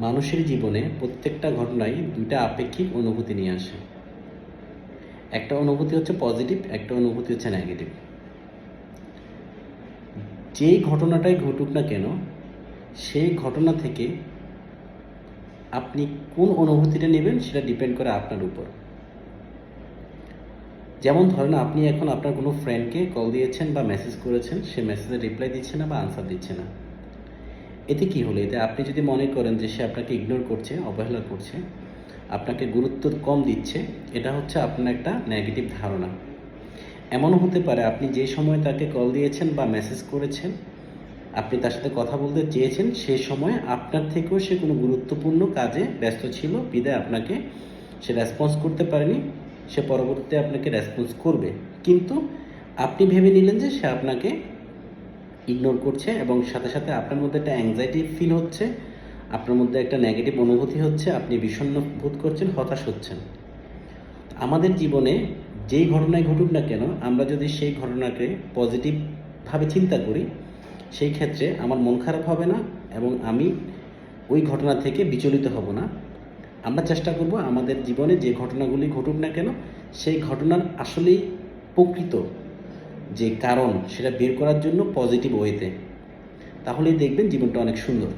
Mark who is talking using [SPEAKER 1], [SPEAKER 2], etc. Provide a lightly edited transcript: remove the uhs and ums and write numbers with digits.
[SPEAKER 1] মানুষের জীবনে প্রত্যেকটা ঘটনাই দুইটা আপেক্ষিক অনুভূতি নিয়ে আসে। একটা অনুভূতি হচ্ছে পজিটিভ, একটা অনুভূতি হচ্ছে নেগেটিভ। যেই ঘটনাটাই ঘটুক না কেন, সেই ঘটনা থেকে আপনি কোন অনুভূতিটা নেবেন সেটা ডিপেন্ড করে আপনার উপর। যেমন ধরেন, আপনি এখন আপনার কোনো ফ্রেন্ডকে কল দিয়েছেন বা মেসেজ করেছেন, সে মেসেজের রিপ্লাই দিচ্ছে না বা আনসার দিচ্ছে না। এতে কি হলো? এতে আপনি যদি মনে করেন যে সে আপনাকে ইগনোর করছে, অবহেলা করছে, আপনাকে গুরুত্ব কম দিচ্ছে, এটা হচ্ছে আপনার একটা নেগেটিভ ধারণা। এমনও হতে পারে আপনি যে সময় তাকে কল দিয়েছেন বা মেসেজ করেছেন, আপনি তার সাথে কথা বলতে চেয়েছেন, সেই সময় আপনার থেকেও সে কোনো গুরুত্বপূর্ণ কাজে ব্যস্ত ছিল, বিধায় আপনাকে সে রেসপন্স করতে পারেনি। সে পরবর্তীতে আপনাকে রেসপন্স করবে, কিন্তু আপনি ভেবে নিলেন যে সে আপনাকে ইগনোর করছে, এবং সাথে সাথে আপনার মধ্যে একটা অ্যাংজাইটি ফিল হচ্ছে, আপনার মধ্যে একটা নেগেটিভ অনুভূতি হচ্ছে, আপনি বিষণ্ণ বোধ করছেন, হতাশ হচ্ছেন। আমাদের জীবনে যেই ঘটনাই ঘটুক না কেন, আমরা যদি সেই ঘটনাকে পজিটিভভাবে চিন্তা করি, সেই ক্ষেত্রে আমার মন খারাপ হবে না এবং আমি ওই ঘটনা থেকে বিচলিত হব না। আমরা চেষ্টা করব আমাদের জীবনে যে ঘটনাগুলি ঘটুক না কেন, সেই ঘটনার আসলেই প্রকৃত যে কারণ সেটা বের করার জন্য পজিটিভ ওয়েতে। তাহলেই দেখবেন জীবনটা অনেক সুন্দর।